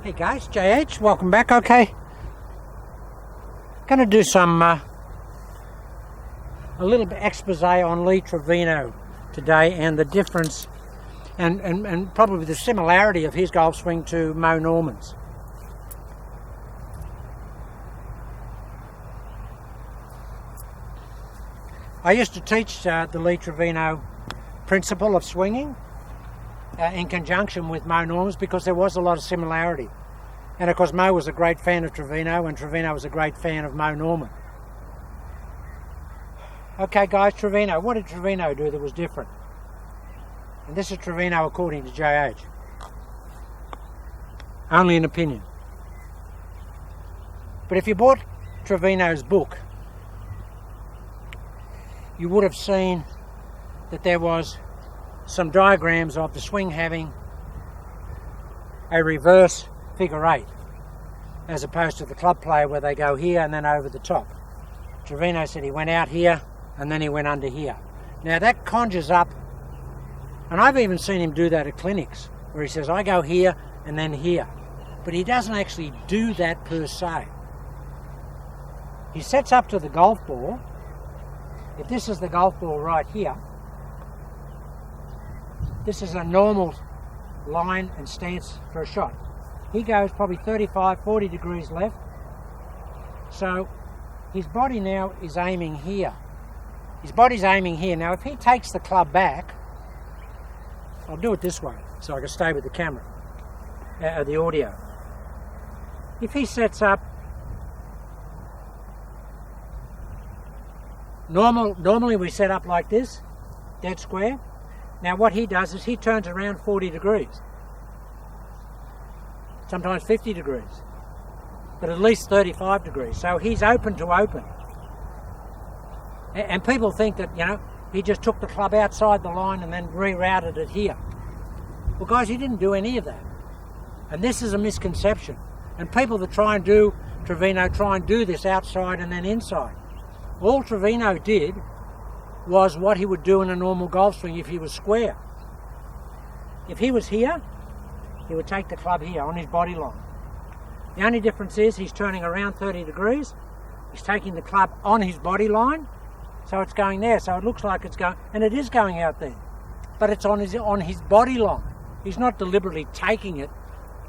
Hey guys, JH, welcome back. Okay, going to do some a little bit expose on Lee Trevino today, and the difference and probably the similarity of his golf swing to Moe Norman's. I used to teach the Lee Trevino principle of swinging in conjunction with Moe Norman's, because there was a lot of similarity. And of course Moe was a great fan of Trevino, and Trevino was a great fan of Moe Norman. Okay guys, Trevino, what did Trevino do that was different? And this is Trevino according to JH. Only an opinion. But if you bought Trevino's book, you would have seen that there was some diagrams of the swing having a reverse figure eight, as opposed to the club play where they go here and then over the top. Trevino said he went out here and then he went under here. Now that conjures up, and I've even seen him do that at clinics, where he says I go here and then here, but he doesn't actually do that per se. He sets up to the golf ball. If this is the golf ball right here, this is a normal line and stance for a shot. He goes probably 35, 40 degrees left. So his body now is aiming here. His body's aiming here. Now if he takes the club back, I'll do it this way so I can stay with the camera, the audio. If he sets up, normally we set up like this, dead square. Now what he does is he turns around 40 degrees, sometimes 50 degrees, but at least 35 degrees. So he's open to open. And people think that, you know, he just took the club outside the line and then rerouted it here. Well guys, he didn't do any of that. And this is a misconception. And people that try and do Trevino try and do this outside and then inside. All Trevino did was what he would do in a normal golf swing if he was square. If he was here, he would take the club here on his body line. The only difference is he's turning around 30 degrees. He's taking the club on his body line, so it's going there. So it looks like it's going, and it is going out there, but it's on his body line. He's not deliberately taking it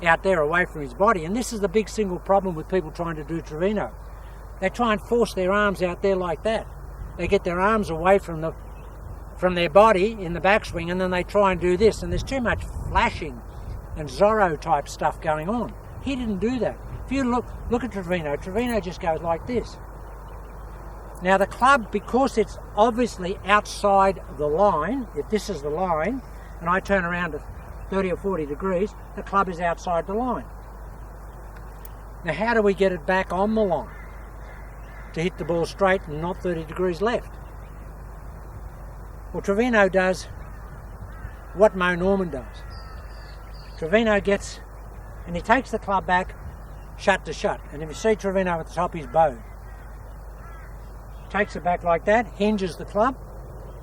out there away from his body. And this is the big single problem with people trying to do Trevino. They try and force their arms out there like that. They get their arms away from their body in the backswing, and then they try and do this, and there's too much flashing and Zorro type stuff going on. He didn't do that. If you look at Trevino, Trevino just goes like this. Now the club, because it's obviously outside the line, if this is the line, and I turn around at 30 or 40 degrees, the club is outside the line. Now how do we get it back on the line to hit the ball straight and not 30 degrees left? Well, Trevino does what Moe Norman does. Trevino gets, and he takes the club back shut to shut. And if you see Trevino at the top, he's bowed. Takes it back like that, hinges the club.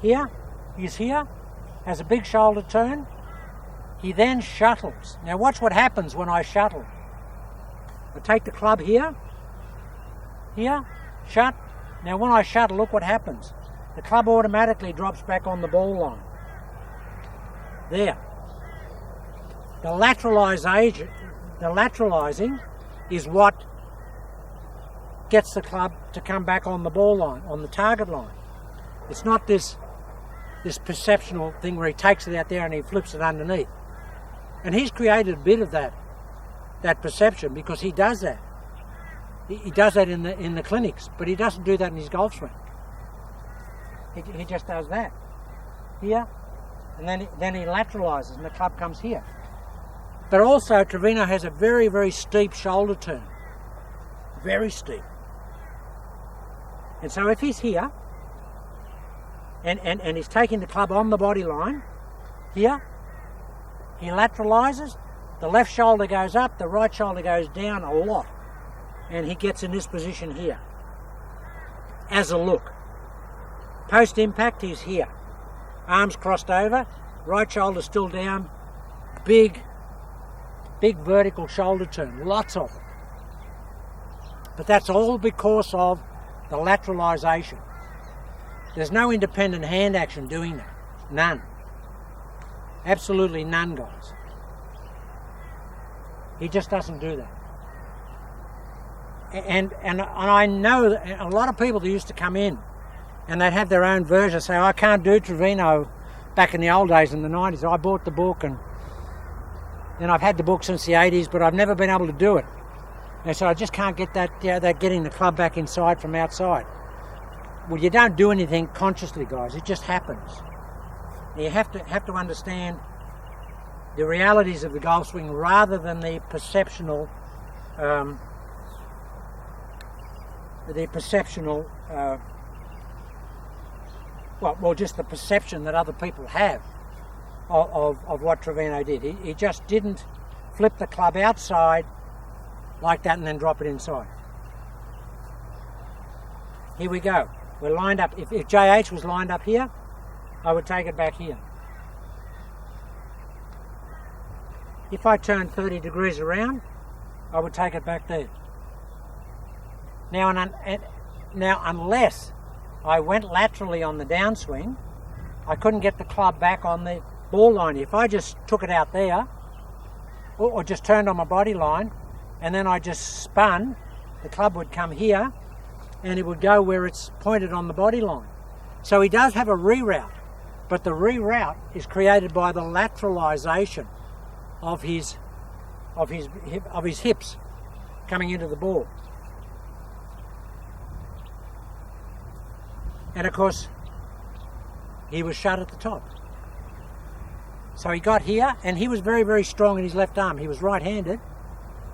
Here, he's here, has a big shoulder turn. He then shuttles. Now watch what happens when I shuttle. I take the club here, shut. Now when I shuttle, look what happens. The club automatically drops back on the ball line. There. The lateralizing is what gets the club to come back on the ball line, on the target line. It's not this perceptional thing where he takes it out there and he flips it underneath. And he's created a bit of that perception, because he does that. He does that in the clinics, but he doesn't do that in his golf swing. He just does that here, and then he lateralizes, and the club comes here. But also Trevino has a very, very steep shoulder turn, very steep. And so if he's here, and he's taking the club on the body line here, he lateralizes. The left shoulder goes up, the right shoulder goes down a lot, and he gets in this position here as a look. Post impact, he's here, arms crossed over, right shoulder still down, big big vertical shoulder turn, lots of it. But that's all because of the lateralization. There's no independent hand action doing that. None. Absolutely none, guys. He just doesn't do that. And I know that a lot of people that used to come in and they'd have their own version, say, I can't do Trevino back in the old days in the 90s. I bought the book and I've had the book since the 80s, but I've never been able to do it. And so I just can't get that getting the club back inside from outside. Well, you don't do anything consciously, guys. It just happens. You have to understand the realities of the golf swing rather than the perceptional, just the perception that other people have of what Trevino did. He just didn't flip the club outside like that and then drop it inside. Here we go. We're lined up. If JH was lined up here, I would take it back here. If I turned 30 degrees around, I would take it back there. Now unless I went laterally on the downswing, I couldn't get the club back on the ball line. If I just took it out there, or just turned on my body line, and then I just spun, the club would come here, and it would go where it's pointed on the body line. So he does have a reroute, but the reroute is created by the lateralization of his hips coming into the ball. And of course, he was shut at the top. So he got here, and he was very, very strong in his left arm. He was right-handed,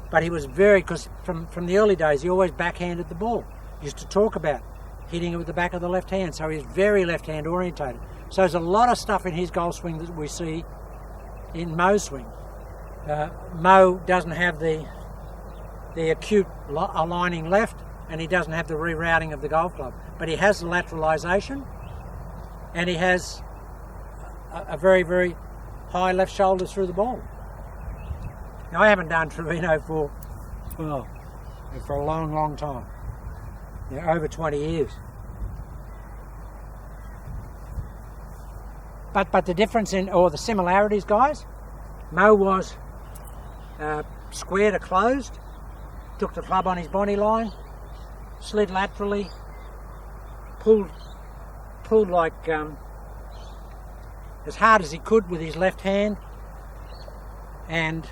but he was because from the early days, he always backhanded the ball. He used to talk about hitting it with the back of the left hand, so he was very left-hand orientated. So there's a lot of stuff in his golf swing that we see in Moe's swing. Moe doesn't have the acute aligning left, and he doesn't have the rerouting of the golf club, but he has the lateralization, and he has a very, very high left shoulder through the ball. Now, I haven't done Trevino for a long, long time. Over 20 years. But the difference or the similarities, guys, Moe was square to closed, took the club on his body line, slid laterally, pulled like as hard as he could with his left hand, and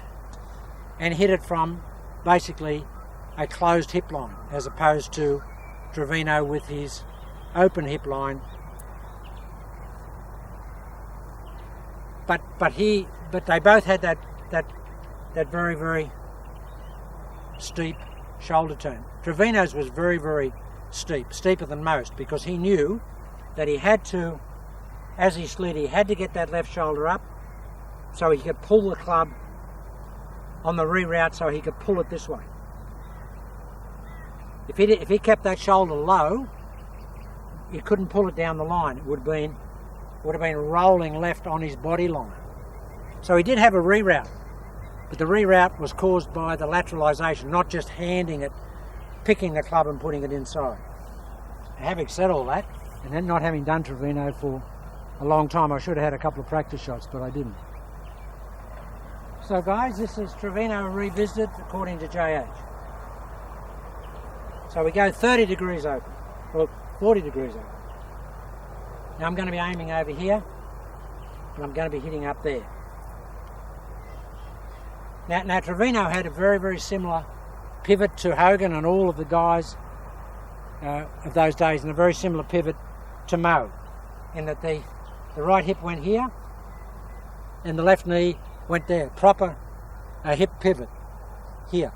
hit it from basically a closed hip line, as opposed to Trevino with his open hip line. But they both had that very, very steep shoulder turn. Trevino's was very, very steep, steeper than most, because he knew that he had to, as he slid, he had to get that left shoulder up so he could pull the club on the reroute, so he could pull it this way. If he kept that shoulder low, he couldn't pull it down the line. It would have been rolling left on his body line. So he did have a reroute, but the reroute was caused by the lateralization, not just handing it, picking the club and putting it inside. Having said all that, and then not having done Trevino for a long time, I should have had a couple of practice shots, but I didn't. So guys, this is Trevino Revisited according to JH. So we go 30 degrees open, or 40 degrees open. Now I'm going to be aiming over here, and I'm going to be hitting up there. Now Trevino had a very, very similar pivot to Hogan and all of the guys of those days, and a very similar pivot to Moe, in that the right hip went here, and the left knee went there. Proper hip pivot here.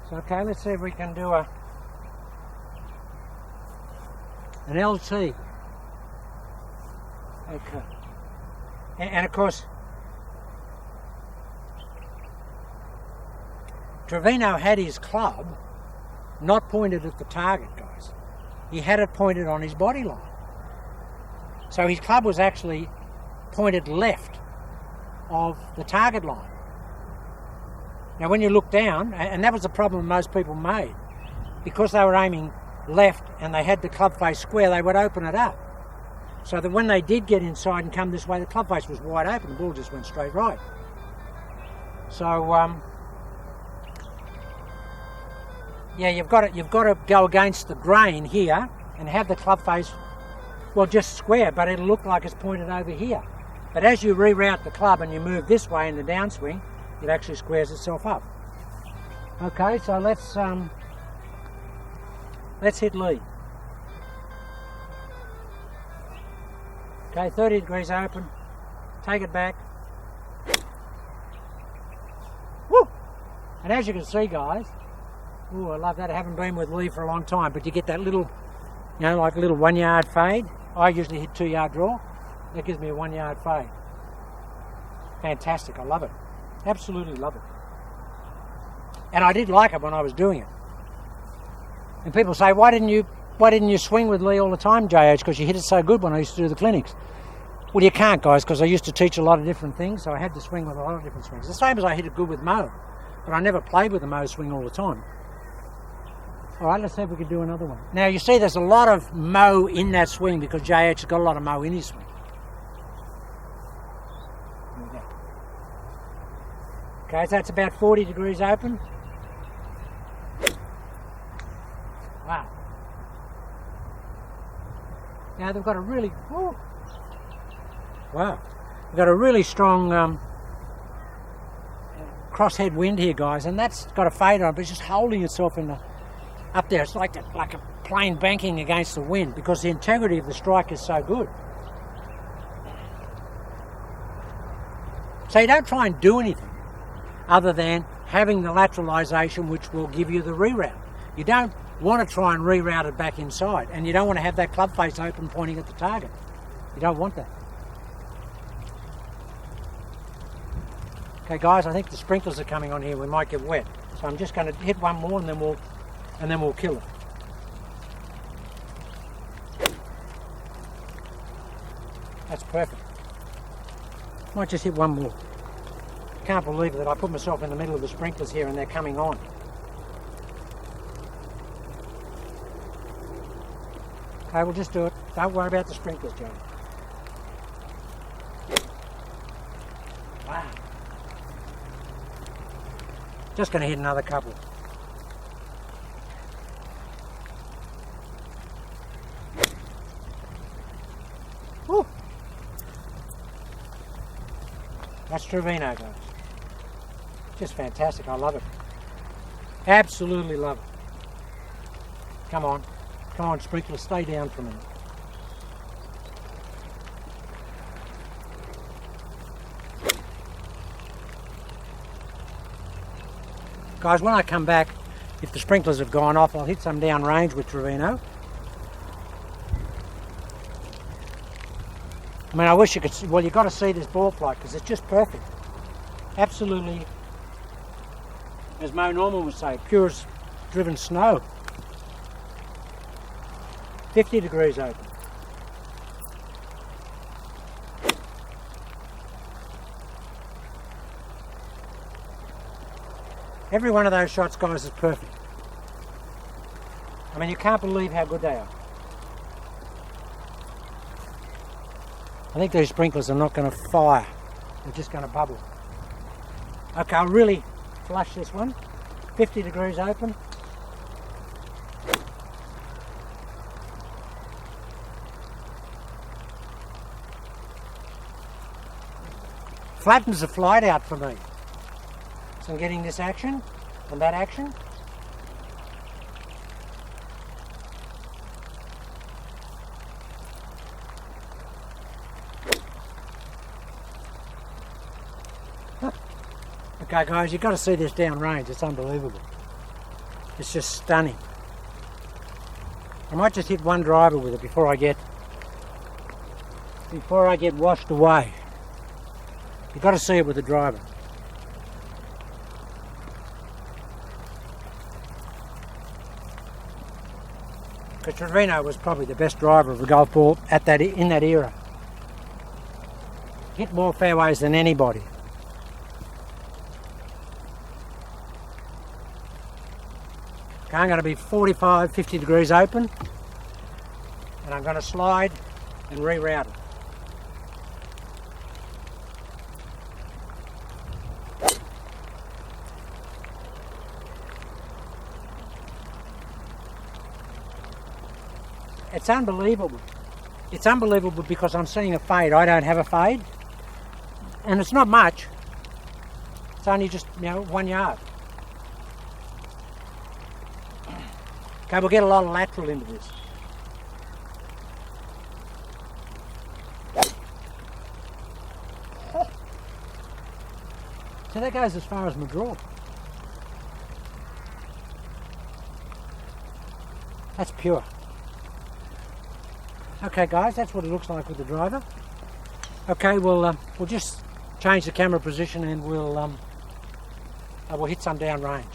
So okay, let's see if we can do an LT. Okay. And of course, Trevino had his club not pointed at the target, guys. He had it pointed on his body line. So his club was actually pointed left of the target line. Now when you look down, and that was the problem most people made, because they were aiming left and they had the club face square, they would open it up. So that when they did get inside and come this way, the club face was wide open, the ball just went straight right. So yeah, you've got to go against the grain here and have the club face, well, just square, but it'll look like it's pointed over here. But as you reroute the club and you move this way in the downswing, it actually squares itself up. Okay, so let's hit lead. Okay, 30 degrees open, take it back. Woo! And as you can see, guys, ooh, I love that. I haven't been with Lee for a long time, but you get that little, you know, like a little 1 yard fade. I usually hit 2 yard draw. That gives me a 1 yard fade. Fantastic, I love it. Absolutely love it. And I did like it when I was doing it. And people say, why didn't you swing with Lee all the time, JH? Because you hit it so good when I used to do the clinics. Well, you can't, guys, because I used to teach a lot of different things, so I had to swing with a lot of different swings. The same as I hit it good with Moe, but I never played with the Moe swing all the time. All right, let's see if we can do another one. Now, you see there's a lot of Moe in that swing because JH has got a lot of Moe in his swing. Okay, so that's about 40 degrees open. Wow. Now they've got a really, wow, they've got a really strong crosshead wind here, guys, and that's got a fade on it, but it's just holding itself in the, up there. It's like a plane banking against the wind because the integrity of the strike is so good. So you don't try and do anything other than having the lateralization, which will give you the reroute. You don't want to try and reroute it back inside, and you don't want to have that club face open pointing at the target. You don't want that. Okay, guys, I think the sprinklers are coming on here. We might get wet, so I'm just going to hit one more, and then we'll kill it. That's perfect. Might just hit one more. Can't believe that I put myself in the middle of the sprinklers here and they're coming on. Okay, we'll just do it. Don't worry about the sprinklers, Joe. Wow. Just going to hit another couple. Woo. That's Trevino, guys. Just fantastic. I love it. Absolutely love it. Come on. Come on, sprinkler. Stay down for a minute. Guys, when I come back, if the sprinklers have gone off, I'll hit some down range with Trevino. I mean, I wish you could see, well, you've got to see this ball flight because it's just perfect. Absolutely, as Moe Norman would say, pure as driven snow. 50 degrees open. Every one of those shots, guys, is perfect. I mean, you can't believe how good they are. I think these sprinklers are not going to fire. They're just going to bubble. Okay, I'll really flush this one. 50 degrees open. Flattens the flight out for me. So I'm getting this action and that action. Okay, guys, you've got to see this downrange. It's unbelievable. It's just stunning. I might just hit one driver with it before I get washed away. You've got to see it with the driver. Because Trevino was probably the best driver of a golf ball in that era. hit more fairways than anybody. Okay, I'm going to be 45, 50 degrees open, and I'm going to slide and reroute it. It's unbelievable. It's unbelievable because I'm seeing a fade. I don't have a fade, and it's not much. It's only just, 1 yard. Okay, we'll get a lot of lateral into this. So that goes as far as my draw. That's pure. Okay guys, that's what it looks like with the driver. Okay, we'll just change the camera position and we'll hit some down range.